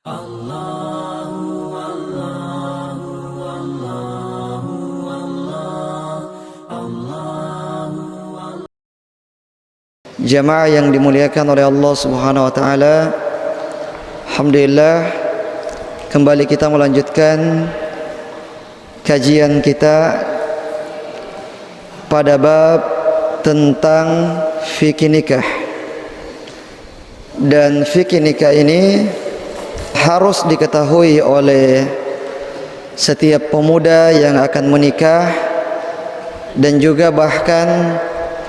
Jamaah yang dimuliakan oleh Allah Subhanahu wa taala, alhamdulillah kembali kita melanjutkan kajian kita pada bab tentang fikih nikah. Dan fikih nikah ini harus diketahui oleh setiap pemuda yang akan menikah dan juga bahkan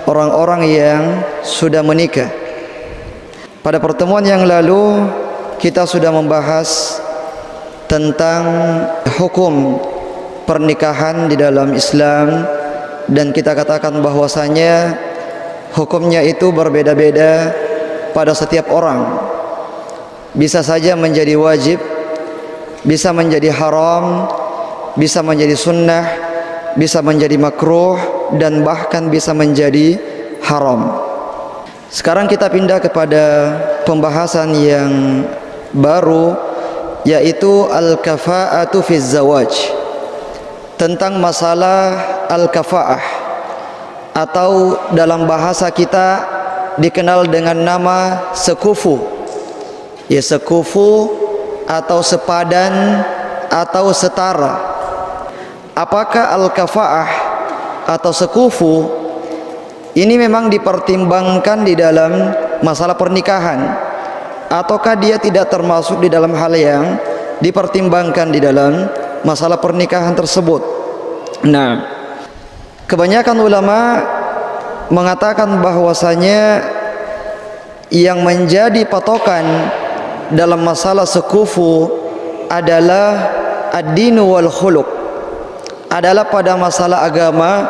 orang-orang yang sudah menikah. Pada pertemuan yang lalu kita sudah membahas tentang hukum pernikahan di dalam Islam, dan kita katakan bahwasanya hukumnya itu berbeda-beda pada setiap orang. Bisa saja menjadi wajib, bisa menjadi haram, bisa menjadi sunnah, bisa menjadi makruh, dan bahkan bisa menjadi haram. Sekarang kita pindah kepada pembahasan yang baru, yaitu al-kafa'atu fi zawaj, tentang masalah al-kafa'ah, atau dalam bahasa kita dikenal dengan nama sekufu. Ya, sekufu atau sepadan atau setara. Apakah al-kafa'ah atau sekufu ini memang dipertimbangkan di dalam masalah pernikahan, ataukah dia tidak termasuk di dalam hal yang dipertimbangkan di dalam masalah pernikahan tersebut? Nah, kebanyakan ulama mengatakan bahwasanya yang menjadi patokan dalam masalah sekufu adalah ad-dinu wal khuluq, adalah pada masalah agama,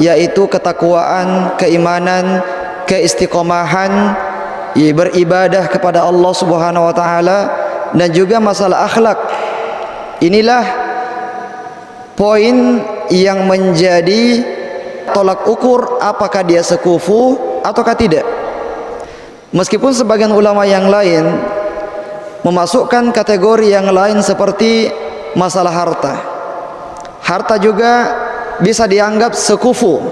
yaitu ketakwaan, keimanan, keistiqomahan, beribadah kepada Allah Subhanahu wa taala, dan juga masalah akhlak. Inilah poin yang menjadi tolak ukur apakah dia sekufu ataukah tidak. Meskipun sebagian ulama yang lain memasukkan kategori yang lain seperti masalah harta. Harta juga bisa dianggap sekufu,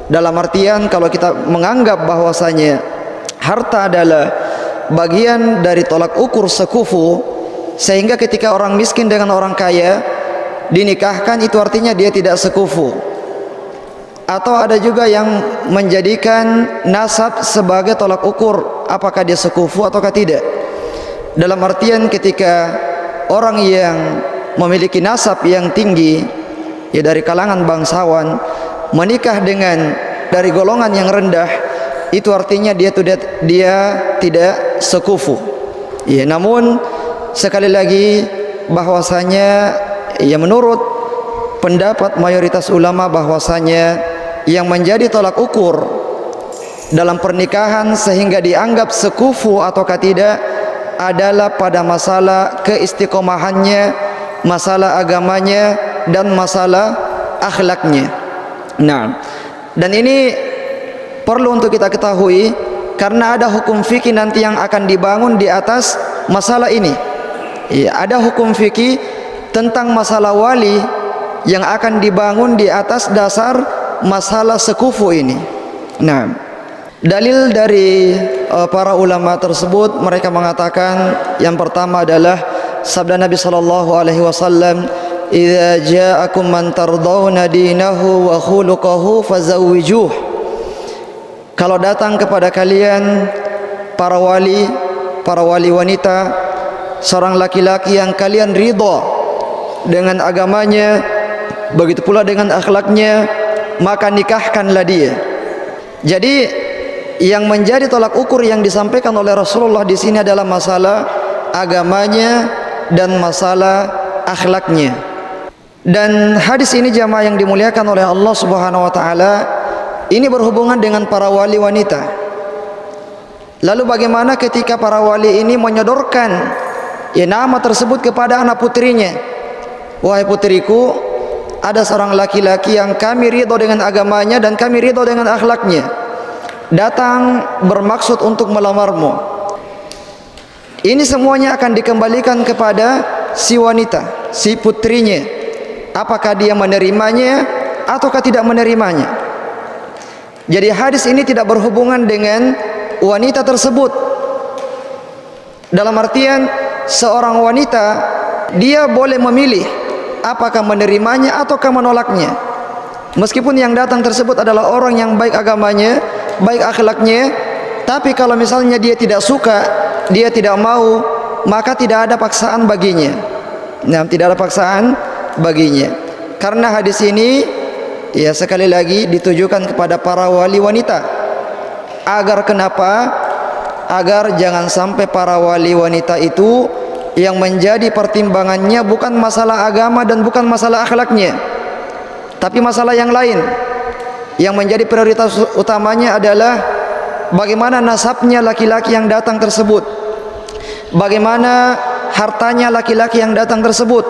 dalam artian kalau kita menganggap bahwasanya harta adalah bagian dari tolak ukur sekufu, sehingga ketika orang miskin dengan orang kaya dinikahkan, itu artinya dia tidak sekufu. Atau ada juga yang menjadikan nasab sebagai tolak ukur apakah dia sekufu ataukah tidak, dalam artian ketika orang yang memiliki nasab yang tinggi, ya dari kalangan bangsawan, menikah dengan dari golongan yang rendah, itu artinya dia tidak sekufu. Ya, namun sekali lagi bahwasanya ya menurut pendapat mayoritas ulama bahwasanya yang menjadi tolak ukur dalam pernikahan sehingga dianggap sekufu ataukah tidak adalah pada masalah keistiqomahannya, masalah agamanya, dan masalah akhlaknya. Nah, dan ini perlu untuk kita ketahui karena ada hukum fikih nanti yang akan dibangun di atas masalah ini. Ya, ada hukum fikih tentang masalah wali yang akan dibangun di atas dasar masalah sekufu ini. Nah, dalil dari para ulama tersebut, mereka mengatakan yang pertama adalah sabda Nabi sallallahu alaihi wasallam, "Idza ja'akum man tardawna dinahu wa khuluquhu fazawwijuh." Kalau datang kepada kalian para wali wanita, seorang laki-laki yang kalian ridha dengan agamanya, begitu pula dengan akhlaknya, maka nikahkanlah dia. Jadi yang menjadi tolak ukur yang disampaikan oleh Rasulullah di sini adalah masalah agamanya dan masalah akhlaknya. Dan hadis ini jamaah yang dimuliakan oleh Allah Subhanahu wa taala, ini berhubungan dengan para wali wanita. Lalu bagaimana ketika para wali ini menyodorkan ya nama tersebut kepada anak putrinya? Wahai putriku, ada seorang laki-laki yang kami ridho dengan agamanya dan kami ridho dengan akhlaknya, datang bermaksud untuk melamarmu. Ini semuanya akan dikembalikan kepada si wanita, si putrinya. Apakah dia menerimanya ataukah tidak menerimanya. Jadi hadis ini tidak berhubungan dengan wanita tersebut. Dalam artian seorang wanita dia boleh memilih apakah menerimanya ataukah menolaknya. Meskipun yang datang tersebut adalah orang yang baik agamanya, baik akhlaknya, tapi kalau misalnya dia tidak suka, dia tidak mau, maka tidak ada paksaan baginya. Nah, tidak ada paksaan baginya. Karena hadis ini ya sekali lagi ditujukan kepada para wali wanita. Agar kenapa? Agar jangan sampai para wali wanita itu yang menjadi pertimbangannya bukan masalah agama dan bukan masalah akhlaknya, tapi masalah yang lain. Yang menjadi prioritas utamanya adalah bagaimana nasabnya laki-laki yang datang tersebut, bagaimana hartanya laki-laki yang datang tersebut.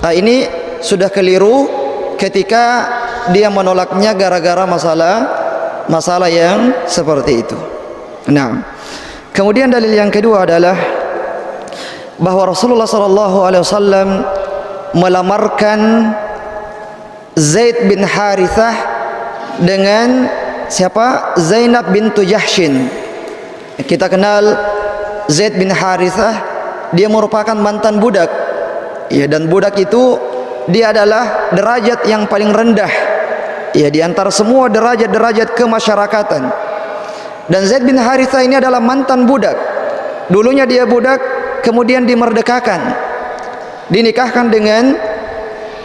Nah, ini sudah keliru ketika dia menolaknya gara-gara masalah yang seperti itu. Nah, kemudian dalil yang kedua adalah bahwa Rasulullah SAW melamarkan Zaid bin Harithah dengan siapa? Zainab bintu Jahshin. Kita kenal Zaid bin Harithah, dia merupakan mantan budak. Ya, dan budak itu dia adalah derajat yang paling rendah. Ya, di antara semua derajat-derajat kemasyarakatan. Dan Zaid bin Harithah ini adalah mantan budak. Dulunya dia budak, kemudian dimerdekakan, dinikahkan dengan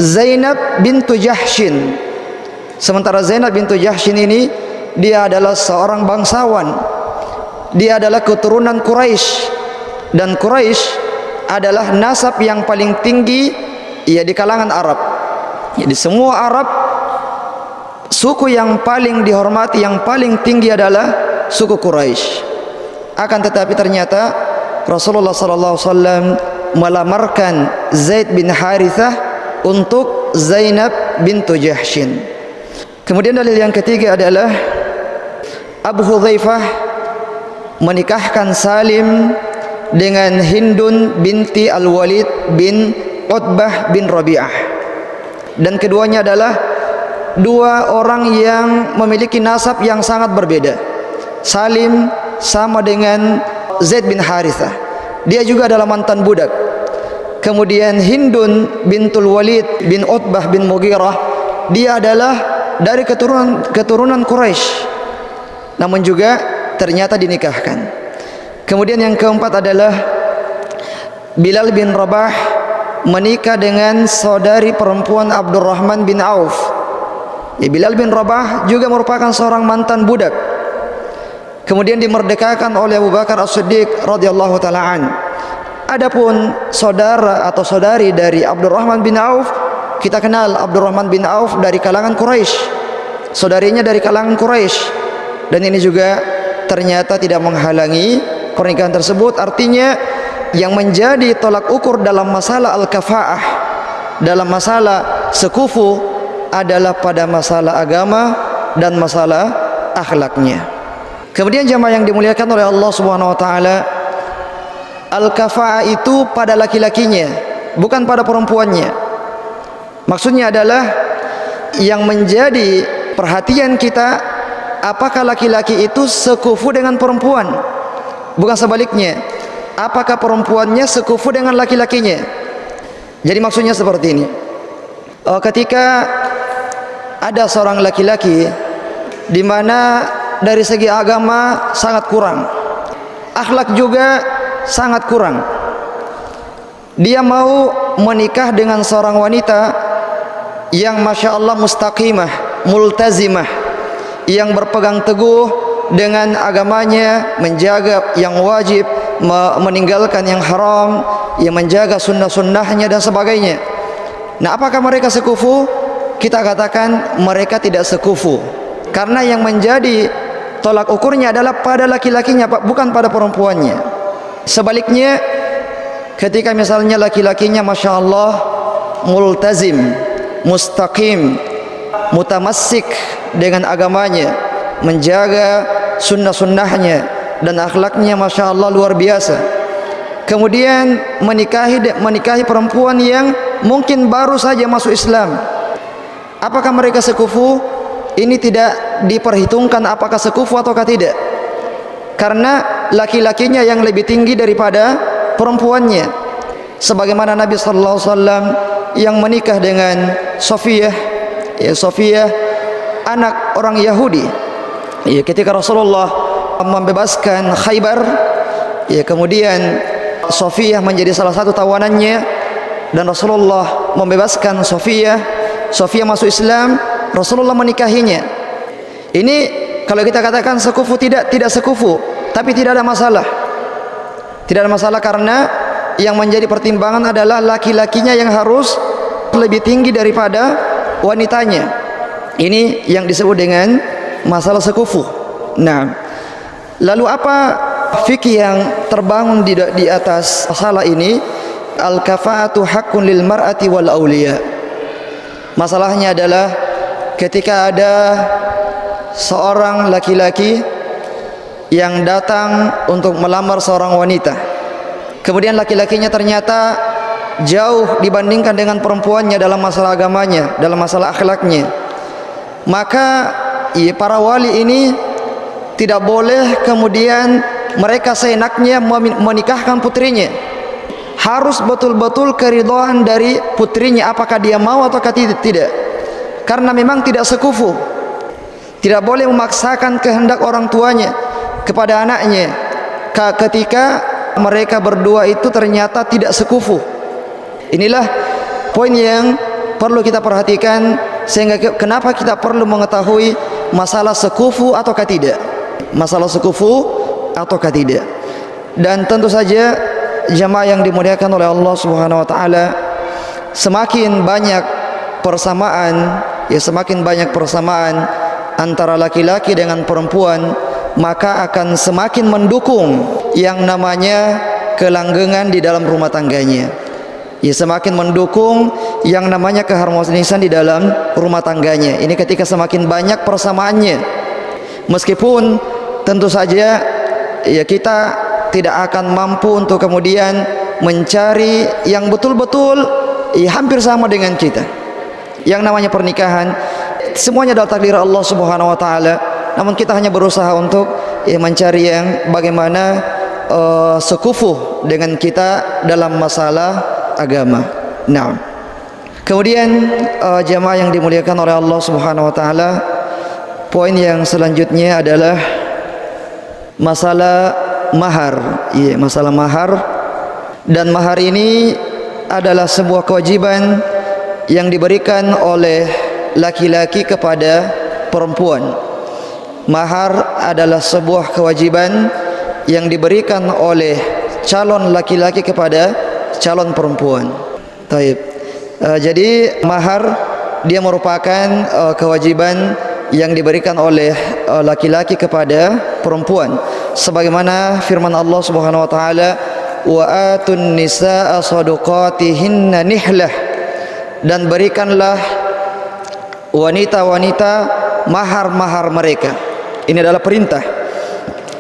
Zainab bintu Jahshin. Sementara Zainab bintu Jahshin ini dia adalah seorang bangsawan. Dia adalah keturunan Quraisy, dan Quraisy adalah nasab yang paling tinggi ya di kalangan Arab. Ya, di semua Arab, suku yang paling dihormati, yang paling tinggi adalah suku Quraisy. Akan tetapi ternyata Rasulullah SAW melamarkan Zaid bin Harithah untuk Zainab bintu Jahshin. Kemudian dalil yang ketiga adalah Abu Hudzaifah menikahkan Salim dengan Hindun binti Al-Walid bin Utbah bin Rabi'ah. Dan keduanya adalah dua orang yang memiliki nasab yang sangat berbeda. Salim sama dengan Zaid bin Harithah, dia juga adalah mantan budak. Kemudian Hindun bintul Walid bin Utbah bin Mughirah, dia adalah dari keturunan Quraisy, namun juga ternyata dinikahkan. Kemudian yang keempat adalah Bilal bin Rabah menikah dengan saudari perempuan Abdurrahman bin Auf. Ya, Bilal bin Rabah juga merupakan seorang mantan budak, kemudian dimerdekakan oleh Abu Bakar As-Siddiq radhiyallahu taala an. Adapun saudara atau saudari dari Abdurrahman bin Auf, kita kenal Abdurrahman bin Auf dari kalangan Quraisy, saudarinya dari kalangan Quraisy, dan ini juga ternyata tidak menghalangi pernikahan tersebut. Artinya yang menjadi tolak ukur dalam masalah al-kafaah, dalam masalah sekufu, adalah pada masalah agama dan masalah akhlaknya. Kemudian jamaah yang dimuliakan oleh Allah Subhanahu wa taala, al-kafaah itu pada laki-lakinya, bukan pada perempuannya. Maksudnya adalah yang menjadi perhatian kita, apakah laki-laki itu sekufu dengan perempuan, bukan sebaliknya. Apakah perempuannya sekufu dengan laki-lakinya. Jadi maksudnya seperti ini. Ketika ada seorang laki-laki di mana dari segi agama sangat kurang, akhlak juga sangat kurang, dia mau menikah dengan seorang wanita yang masya Allah mustaqimah, multazimah, yang berpegang teguh dengan agamanya, menjaga yang wajib, meninggalkan yang haram, yang menjaga sunnah-sunnahnya dan sebagainya. Nah, apakah mereka sekufu? Kita katakan mereka tidak sekufu, karena yang menjadi tolak ukurnya adalah pada laki-lakinya, bukan pada perempuannya. Sebaliknya, ketika misalnya laki-lakinya masya Allah multazim, mustaqim, mutamassik dengan agamanya, menjaga sunnah-sunnahnya, dan akhlaknya masya Allah luar biasa, kemudian menikahi perempuan yang mungkin baru saja masuk Islam. Apakah mereka sekufu? Ini tidak diperhitungkan apakah sekufu ataukah tidak, karena laki-lakinya yang lebih tinggi daripada perempuannya. Sebagaimana Nabi sallallahu alaihi wasallam yang menikah dengan Sofiyah, ya, Sofiyah anak orang Yahudi, ya, ketika Rasulullah membebaskan Khaybar, ya, kemudian Sofiyah menjadi salah satu tawanannya dan Rasulullah membebaskan Sofiyah. Sofiyah masuk Islam, Rasulullah menikahinya. Ini kalau kita katakan sekufu, tidak sekufu, tapi tidak ada masalah. Tidak ada masalah karena yang menjadi pertimbangan adalah laki-lakinya yang harus lebih tinggi daripada wanitanya. Ini yang disebut dengan masalah sekufu. Nah, lalu apa fikih yang terbangun di atas masalah ini? Al-kafa'atu haqqun lil mar'ati wal awliya. Masalahnya adalah ketika ada seorang laki-laki yang datang untuk melamar seorang wanita, kemudian laki-lakinya ternyata jauh dibandingkan dengan perempuannya dalam masalah agamanya, dalam masalah akhlaknya, maka para wali ini tidak boleh kemudian mereka seenaknya menikahkan putrinya. Harus betul-betul keridhaan dari putrinya, apakah dia mau atau tidak. Karena memang tidak sekufu. Tidak boleh memaksakan kehendak orang tuanya kepada anaknya ketika mereka berdua itu ternyata tidak sekufu. Inilah poin yang perlu kita perhatikan, sehingga kenapa kita perlu mengetahui masalah sekufu ataukah tidak. Masalah sekufu ataukah tidak. Dan tentu saja jamaah yang dimuliakan oleh Allah Subhanahu wa taala, semakin banyak persamaan, ya, semakin banyak persamaan antara laki-laki dengan perempuan, maka akan semakin mendukung yang namanya kelanggengan di dalam rumah tangganya. Ya, semakin mendukung yang namanya keharmonisan di dalam rumah tangganya. Ini ketika semakin banyak persamaannya. Meskipun tentu saja ya kita tidak akan mampu untuk kemudian mencari yang betul-betul hampir sama dengan kita. Yang namanya pernikahan semuanya adalah takdir Allah Subhanahu wa taala. Namun kita hanya berusaha untuk mencari yang bagaimana sekufu dengan kita dalam masalah agama. Nah, kemudian jamaah yang dimuliakan oleh Allah Subhanahu wa taala, poin yang selanjutnya adalah masalah mahar. Iya, masalah mahar. Dan mahar ini adalah sebuah kewajiban yang diberikan oleh laki-laki kepada perempuan. Mahar adalah sebuah kewajiban yang diberikan oleh calon laki-laki kepada calon perempuan. Taib. Jadi mahar dia merupakan kewajiban yang diberikan oleh laki-laki kepada perempuan, sebagaimana firman Allah Subhanahu wa taala, wa atun nisaa shadaqatihinna nihlah, dan berikanlah wanita-wanita mahar-mahar mereka. Ini adalah perintah,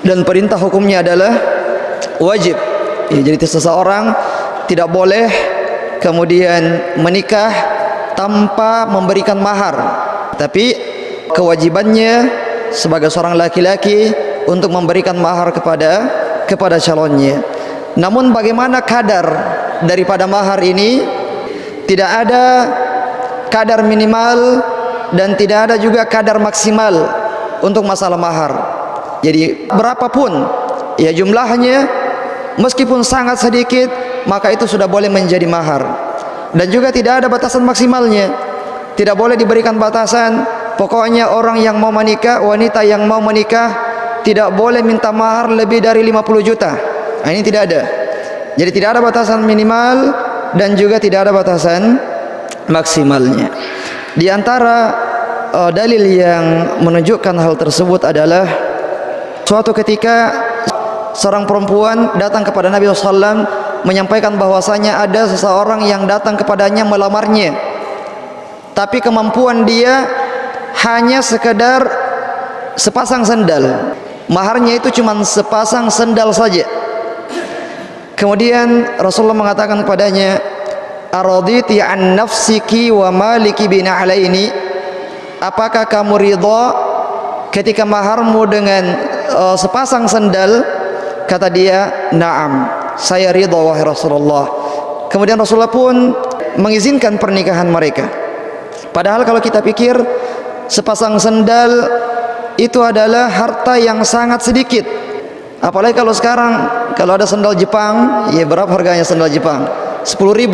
dan perintah hukumnya adalah wajib. Ya, jadi seseorang tidak boleh kemudian menikah tanpa memberikan mahar, tapi kewajibannya sebagai seorang laki-laki untuk memberikan mahar kepada calonnya. Namun bagaimana kadar daripada mahar ini? Tidak ada kadar minimal dan tidak ada juga kadar maksimal untuk masalah mahar. Jadi berapapun ya jumlahnya, meskipun sangat sedikit, maka itu sudah boleh menjadi mahar. Dan juga tidak ada batasan maksimalnya. Tidak boleh diberikan batasan. Pokoknya orang yang mau menikah, wanita yang mau menikah, tidak boleh minta mahar lebih dari 50 juta. Nah, ini tidak ada. Jadi tidak ada batasan minimal dan juga tidak ada batasan maksimalnya. Di antara dalil yang menunjukkan hal tersebut adalah suatu ketika seorang perempuan datang kepada Nabi SAW menyampaikan bahwasanya ada seseorang yang datang kepadanya melamarnya, tapi kemampuan dia hanya sekedar sepasang sendal. Maharnya itu cuma sepasang sendal saja. Kemudian Rasulullah mengatakan kepadanya, araditi an nafsiki wa maliki bina alaini, apakah kamu ridha ketika maharmu dengan sepasang sendal? Kata dia, na'am, saya ridha wahai Rasulullah. Kemudian Rasulullah pun mengizinkan pernikahan mereka. Padahal kalau kita pikir sepasang sendal itu adalah harta yang sangat sedikit. Apalagi kalau sekarang, kalau ada sendal Jepang, ya berapa harganya sendal Jepang? 10.000.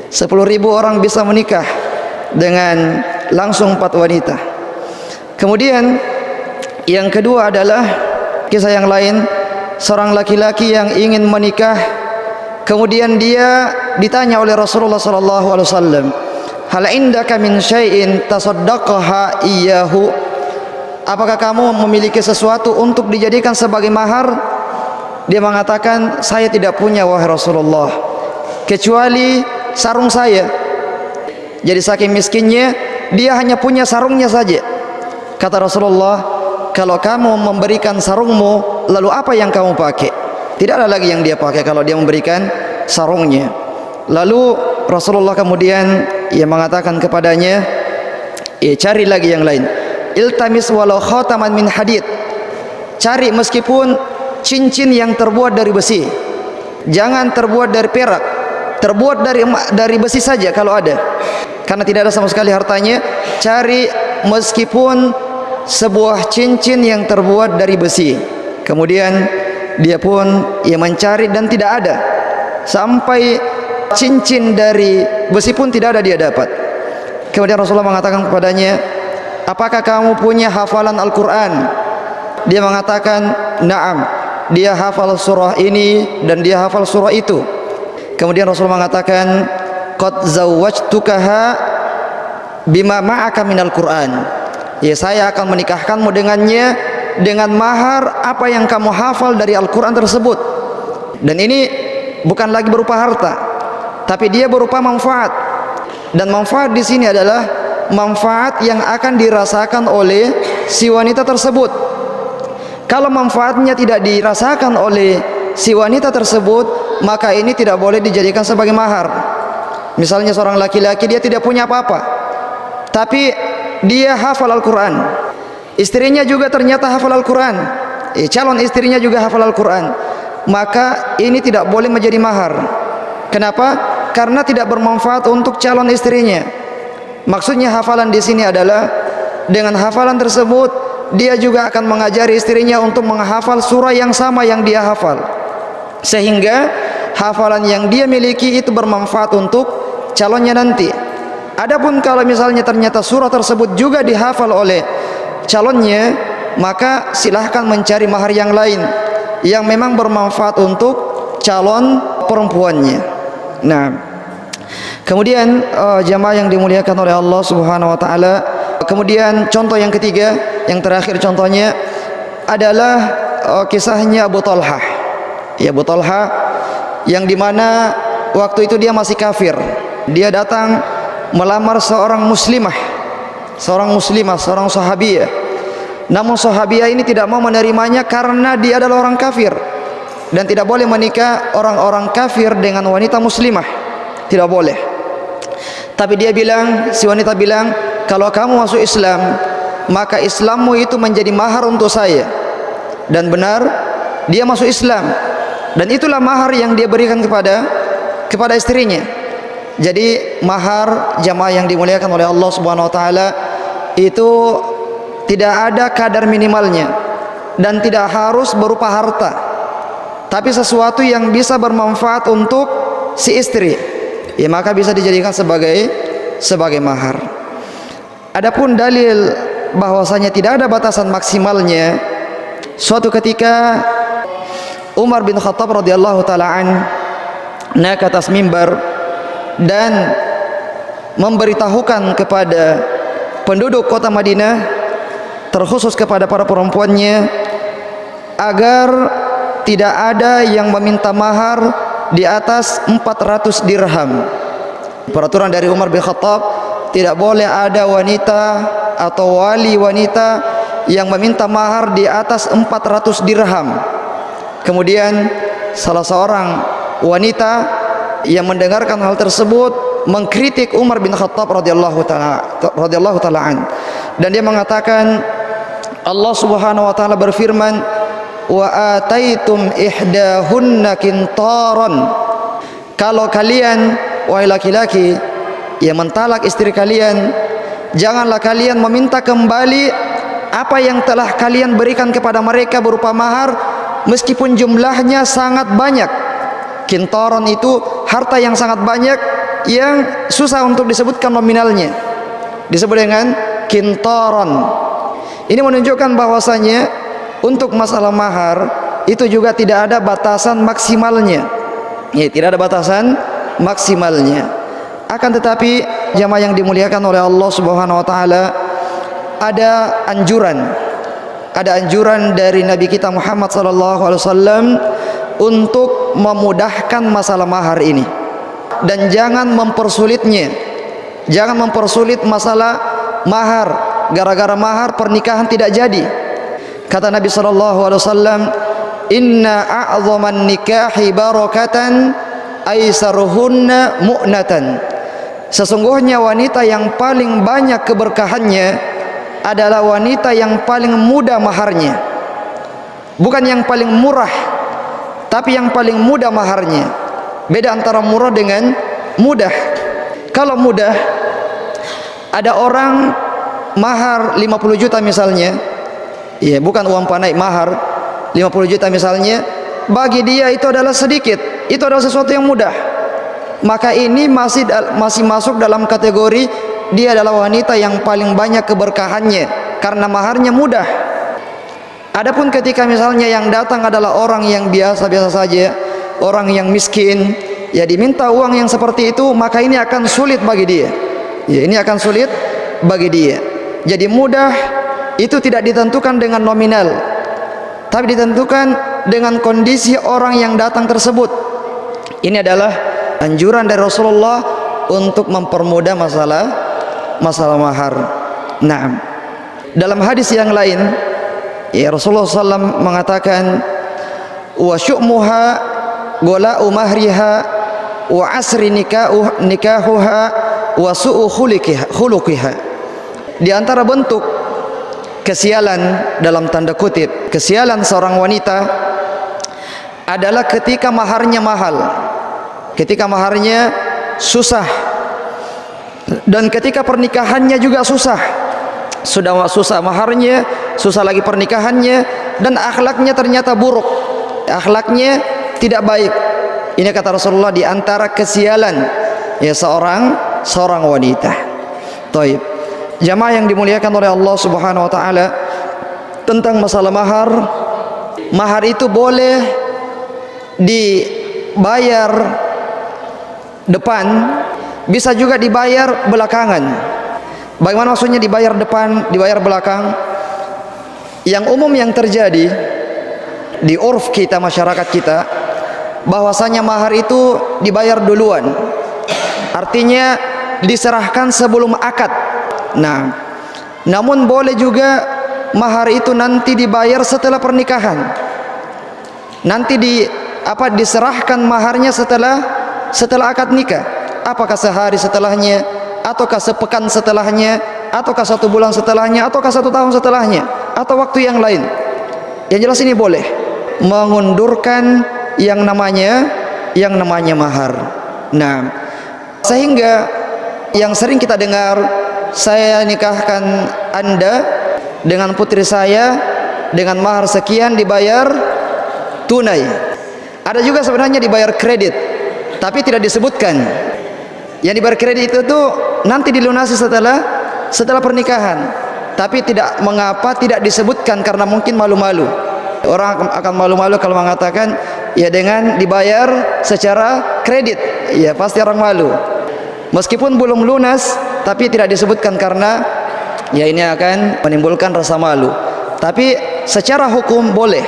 10.000 orang bisa menikah dengan langsung 4 wanita. Kemudian yang kedua adalah kisah yang lain, seorang laki-laki yang ingin menikah, kemudian dia ditanya oleh Rasulullah SAW, hal indaka min syai'in tasaddaqaha iyyahu, apakah kamu memiliki sesuatu untuk dijadikan sebagai mahar? Dia mengatakan, saya tidak punya wahai Rasulullah, kecuali sarung saya. Jadi saking miskinnya, dia hanya punya sarungnya saja. Kata Rasulullah, kalau kamu memberikan sarungmu, lalu apa yang kamu pakai? Tidak ada lagi yang dia pakai kalau dia memberikan sarungnya. Lalu Rasulullah kemudian ia mengatakan kepadanya, cari lagi yang lain. Iltamis walau khataman min hadid, cari meskipun cincin yang terbuat dari besi, jangan terbuat dari perak, terbuat dari besi saja kalau ada, karena tidak ada sama sekali hartanya. Cari meskipun sebuah cincin yang terbuat dari besi. Kemudian dia pun mencari dan tidak ada, sampai cincin dari besi pun tidak ada dia dapat. Kemudian Rasulullah mengatakan kepadanya, apakah kamu punya hafalan Al-Quran? Dia mengatakan, na'am, dia hafal surah ini dan dia hafal surah itu. Kemudian Rasulullah mengatakan, qad zawwajtukaha bima ma'aka minal Quran, ya saya akan menikahkanmu dengannya dengan mahar apa yang kamu hafal dari Al-Quran tersebut. Dan ini bukan lagi berupa harta, tapi dia berupa manfaat. Dan manfaat di sini adalah manfaat yang akan dirasakan oleh si wanita tersebut. Kalau manfaatnya tidak dirasakan oleh si wanita tersebut, maka ini tidak boleh dijadikan sebagai mahar. Misalnya seorang laki-laki, dia tidak punya apa-apa, tapi dia hafal Al-Quran, istrinya juga ternyata hafal Al-Quran, calon istrinya juga hafal Al-Quran, maka ini tidak boleh menjadi mahar. Kenapa? Karena tidak bermanfaat untuk calon istrinya. Maksudnya hafalan di sini adalah dengan hafalan tersebut dia juga akan mengajari istrinya untuk menghafal surah yang sama yang dia hafal, sehingga hafalan yang dia miliki itu bermanfaat untuk calonnya nanti. Adapun kalau misalnya ternyata surah tersebut juga dihafal oleh calonnya, maka silahkan mencari mahar yang lain yang memang bermanfaat untuk calon perempuannya. Nah, kemudian jamaah yang dimuliakan oleh Allah Subhanahu wa taala, kemudian contoh yang ketiga, yang terakhir contohnya adalah kisahnya Abu Talha. Ya, Abu Talha yang dimana waktu itu dia masih kafir. Dia datang melamar seorang muslimah, seorang sahabiah. Namun sahabiah ini tidak mau menerimanya karena dia adalah orang kafir, dan tidak boleh menikah orang-orang kafir dengan wanita muslimah, tidak boleh. Tapi dia bilang, si wanita bilang, kalau kamu masuk Islam, maka Islammu itu menjadi mahar untuk saya. Dan benar, dia masuk Islam, dan itulah mahar yang dia berikan kepada istrinya. Jadi mahar, jamaah yang dimuliakan oleh Allah Subhanahu wa taala, itu tidak ada kadar minimalnya dan tidak harus berupa harta, tapi sesuatu yang bisa bermanfaat untuk si istri, ya maka bisa dijadikan sebagai mahar. Adapun dalil bahwasanya tidak ada batasan maksimalnya, suatu ketika Umar bin Khattab radhiyallahu taala naik ke atas mimbar dan memberitahukan kepada penduduk kota Madinah, terkhusus kepada para perempuannya, agar tidak ada yang meminta mahar di atas 400 dirham. Peraturan dari Umar bin Khattab, tidak boleh ada wanita atau wali wanita yang meminta mahar di atas 400 dirham. Kemudian salah seorang wanita yang mendengarkan hal tersebut mengkritik Umar bin Khattab radhiyallahu taala an, dan dia mengatakan Allah Subhanahu wa taala berfirman, wa ataitum ihdahunna kintaran, kalau kalian wahai laki-laki yang mentalak istri kalian, janganlah kalian meminta kembali apa yang telah kalian berikan kepada mereka berupa mahar meskipun jumlahnya sangat banyak. Kintaran itu harta yang sangat banyak yang susah untuk disebutkan nominalnya, disebut dengan kintaran. Ini menunjukkan bahwasanya untuk masalah mahar itu juga tidak ada batasan maksimalnya, ya, tidak ada batasan maksimalnya. Akan tetapi jamaah yang dimuliakan oleh Allah Subhanahu wa taala, ada anjuran dari Nabi kita Muhammad sallallahu alaihi wasallam untuk memudahkan masalah mahar ini, dan jangan mempersulitnya. Jangan mempersulit masalah mahar, gara-gara mahar pernikahan tidak jadi. Kata Nabi sallallahu alaihi wasallam, inna a'dhaman nikahi barakatan aisaruhunna mu'natan. Sesungguhnya wanita yang paling banyak keberkahannya adalah wanita yang paling mudah maharnya. Bukan yang paling murah, tapi yang paling mudah maharnya. Beda antara murah dengan mudah. Kalau mudah, ada orang mahar 50 juta misalnya, ya, bukan uang panai, mahar 50 juta misalnya, bagi dia itu adalah sedikit, itu adalah sesuatu yang mudah. Maka ini masih masuk dalam kategori dia adalah wanita yang paling banyak keberkahannya karena maharnya mudah. Adapun ketika misalnya yang datang adalah orang yang biasa-biasa saja, orang yang miskin, ya, diminta uang yang seperti itu, maka ini akan sulit bagi dia. Ya, ini akan sulit bagi dia. Jadi mudah itu tidak ditentukan dengan nominal, tapi ditentukan dengan kondisi orang yang datang tersebut. Ini adalah anjuran dari Rasulullah untuk mempermudah masalah mahar. Nah, dalam hadis yang lain, ya, Rasulullah SAW mengatakan, wa syu'muha gola'u mahriha wa asri nikahuha wa su'u khuluqiha. Di antara bentuk kesialan, dalam tanda kutip, kesialan seorang wanita adalah ketika maharnya mahal, ketika maharnya susah, dan ketika pernikahannya juga susah. Sudah susah maharnya, susah lagi pernikahannya, dan akhlaknya ternyata buruk, akhlaknya tidak baik. Ini kata Rasulullah di antara kesialan, ya, seorang wanita. Taib. Jamaah yang dimuliakan oleh Allah Subhanahu wa taala, tentang masalah mahar, mahar itu boleh dibayar depan, bisa juga dibayar belakangan. Bagaimana maksudnya dibayar depan, dibayar belakang? Yang umum yang terjadi di urf kita, masyarakat kita, bahwasanya mahar itu dibayar duluan, artinya diserahkan sebelum akad. Nah, namun boleh juga mahar itu nanti dibayar setelah pernikahan. Nanti diserahkan maharnya setelah akad nikah. Apakah sehari setelahnya, ataukah sepekan setelahnya, ataukah 1 bulan setelahnya, ataukah 1 tahun setelahnya, atau waktu yang lain. Yang jelas ini boleh mengundurkan yang namanya mahar. Nah, sehingga yang sering kita dengar, saya nikahkan Anda dengan putri saya dengan mahar sekian, dibayar tunai. Ada juga sebenarnya dibayar kredit, tapi tidak disebutkan. Yang dibayar kredit itu tuh nanti dilunasi setelah pernikahan, tapi mengapa tidak disebutkan, karena mungkin malu-malu. Orang akan malu-malu kalau mengatakan, ya, dengan dibayar secara kredit, ya, pasti orang malu. Meskipun belum lunas, tapi tidak disebutkan karena, ya, ini akan menimbulkan rasa malu. Tapi secara hukum boleh,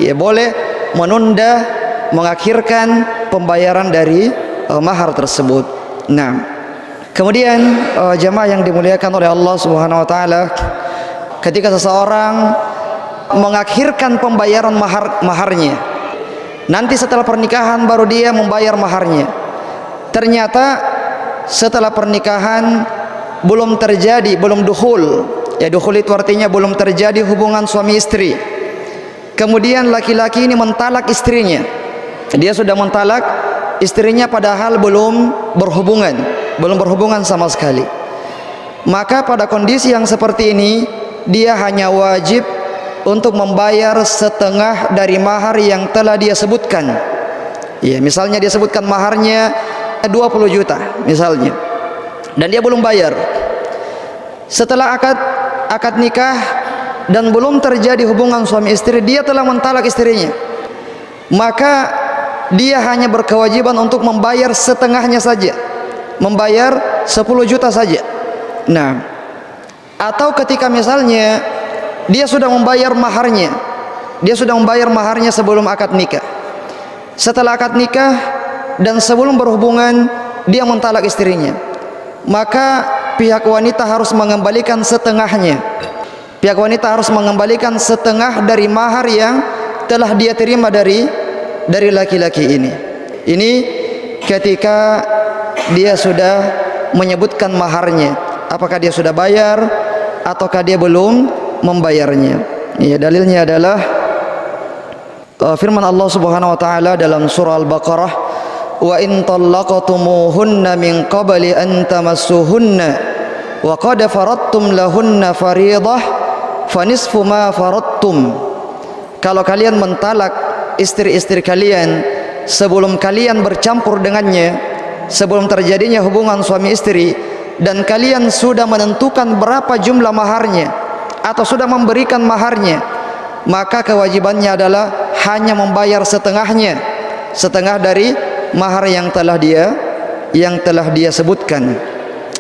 ya, boleh menunda, mengakhirkan pembayaran dari mahar tersebut. Nah, kemudian jamaah yang dimuliakan oleh Allah Subhanahu wa taala, ketika seseorang mengakhirkan pembayaran maharnya, Nanti setelah pernikahan baru dia membayar maharnya. Ternyata setelah pernikahan belum terjadi, belum dukhul. Ya, dukhul itu artinya belum terjadi hubungan suami istri. Kemudian laki-laki ini mentalak istrinya. Dia sudah mentalak istrinya padahal belum berhubungan sama sekali. Maka pada kondisi yang seperti ini, dia hanya wajib untuk membayar setengah dari mahar yang telah dia sebutkan. Ya, misalnya dia sebutkan maharnya 20 juta misalnya, dan dia belum bayar. Setelah akad nikah dan belum terjadi hubungan suami istri, dia telah mentalak istrinya, maka dia hanya berkewajiban untuk membayar setengahnya saja, membayar 10 juta saja. Nah, atau ketika misalnya dia sudah membayar maharnya sebelum akad nikah. Setelah akad nikah dan sebelum berhubungan dia mentalak istrinya, maka pihak wanita harus mengembalikan setengahnya. Pihak wanita harus mengembalikan setengah dari mahar yang telah dia terima dari laki-laki ini. Ini ketika dia sudah menyebutkan maharnya, apakah dia sudah bayar ataukah dia belum membayarnya. Ya, dalilnya adalah firman Allah Subhanahu wa taala dalam surah Al-Baqarah, wa in talaqtumuhunna min qabli an tamassuhunna wa qad faradtum lahunna fariidah fanisfu ma faradtum. Kalau kalian mentalak istri-istri kalian sebelum kalian bercampur dengannya, sebelum terjadinya hubungan suami istri, dan kalian sudah menentukan berapa jumlah maharnya atau sudah memberikan maharnya, maka kewajibannya adalah hanya membayar setengahnya, setengah dari mahar yang telah dia sebutkan.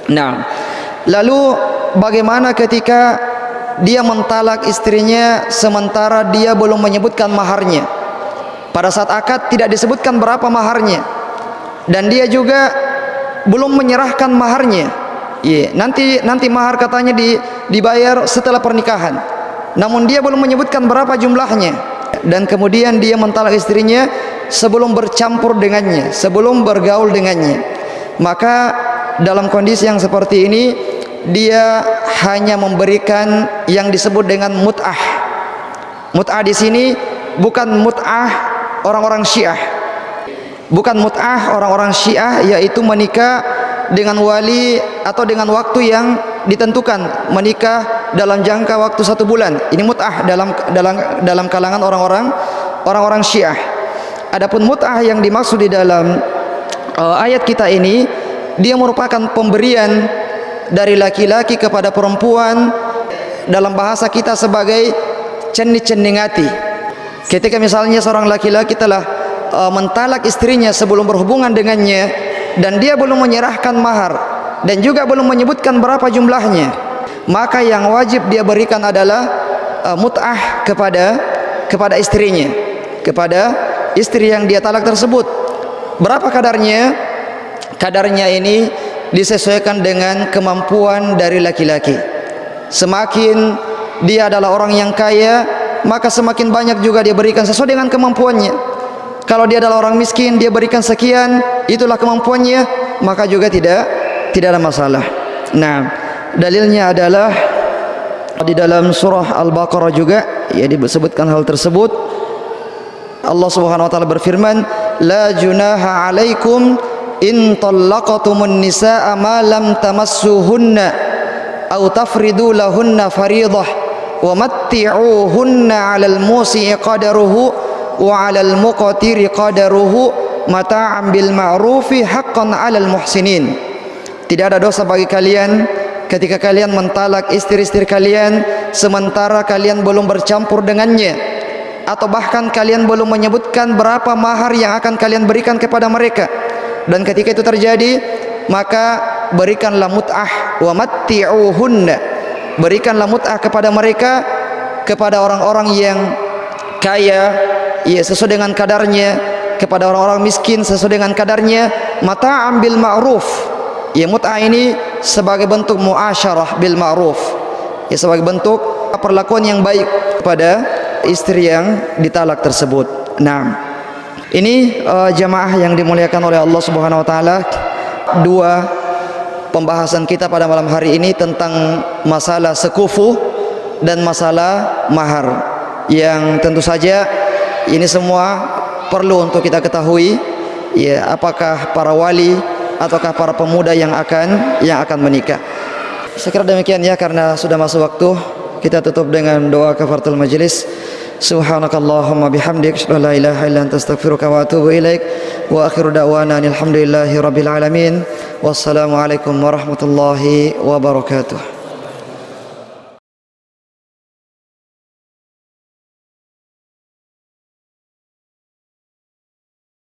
Nah, lalu bagaimana ketika dia mentalak istrinya sementara dia belum menyebutkan maharnya? Pada saat akad tidak disebutkan berapa maharnya, dan dia juga belum menyerahkan maharnya. Yeah, nanti mahar katanya dibayar setelah pernikahan, namun dia belum menyebutkan berapa jumlahnya, dan kemudian dia mentalak istrinya sebelum bercampur dengannya, sebelum bergaul dengannya. Maka dalam kondisi yang seperti ini dia hanya memberikan yang disebut dengan mut'ah. Mut'ah di sini bukan mut'ah orang-orang Syiah, bukan mut'ah orang-orang Syiah, yaitu menikah dengan wali atau dengan waktu yang ditentukan, menikah dalam jangka waktu 1 bulan. Ini mut'ah dalam kalangan orang-orang Syiah. Adapun mut'ah yang dimaksud di dalam ayat kita ini, dia merupakan pemberian dari laki-laki kepada perempuan, dalam bahasa kita sebagai cendi-cendingati. Ketika misalnya seorang laki-laki telah mentalak istrinya sebelum berhubungan dengannya, dan dia belum menyerahkan mahar dan juga belum menyebutkan berapa jumlahnya, maka yang wajib dia berikan adalah mut'ah kepada istrinya, kepada istri yang dia talak tersebut. Berapa kadarnya? Kadarnya ini disesuaikan dengan kemampuan dari laki-laki. Semakin dia adalah orang yang kaya, maka semakin banyak juga dia berikan sesuai dengan kemampuannya. Kalau dia adalah orang miskin, dia berikan sekian, itulah kemampuannya, maka juga tidak ada masalah. Nah, dalilnya adalah di dalam surah Al-Baqarah juga ya disebutkan hal tersebut. Allah Subhanahu wa taala berfirman, la junaha 'alaikum in talaqtumun nisaa ma lam tamassuhunna aw tafridu lahunna fariidah wa matti'uhunna 'alal musi'i qadaruhu wa 'alal muqtiri qadaruhu mata'an bil ma'rufi haqqan 'alal muhsinin. Tidak ada dosa bagi kalian ketika kalian mentalak istri-istri kalian sementara kalian belum bercampur dengannya, atau bahkan kalian belum menyebutkan berapa mahar yang akan kalian berikan kepada mereka. Dan ketika itu terjadi, maka berikanlah mut'ah, wa matti'uhunna, berikanlah mut'ah kepada mereka, kepada orang-orang yang kaya ya sesuai dengan kadarnya, kepada orang-orang miskin sesuai dengan kadarnya, mata'am bil ma'ruf. Ya, mut'ah ini sebagai bentuk muasyarah bil ma'ruf, ya sebagai bentuk perlakuan yang baik kepada istri yang ditalak tersebut. Nah, Ini jamaah yang dimuliakan oleh Allah Subhanahu wa taala, dua pembahasan kita pada malam hari ini tentang masalah sekufu dan masalah mahar, yang tentu saja ini semua perlu untuk kita ketahui, ya, apakah para wali ataukah para pemuda yang akan menikah. Saya kira demikian ya, karena sudah masuk waktu, kita tutup dengan doa kafaratul majelis. Subhanakallahumma bihamdik, asyhadu an la ilaha illa anta, astaghfiruka wa atubu ilaik. Wa akhiru da'wana alhamdulillahi rabbil alamin. Wassalamu alaikum warahmatullahi wabarakatuh.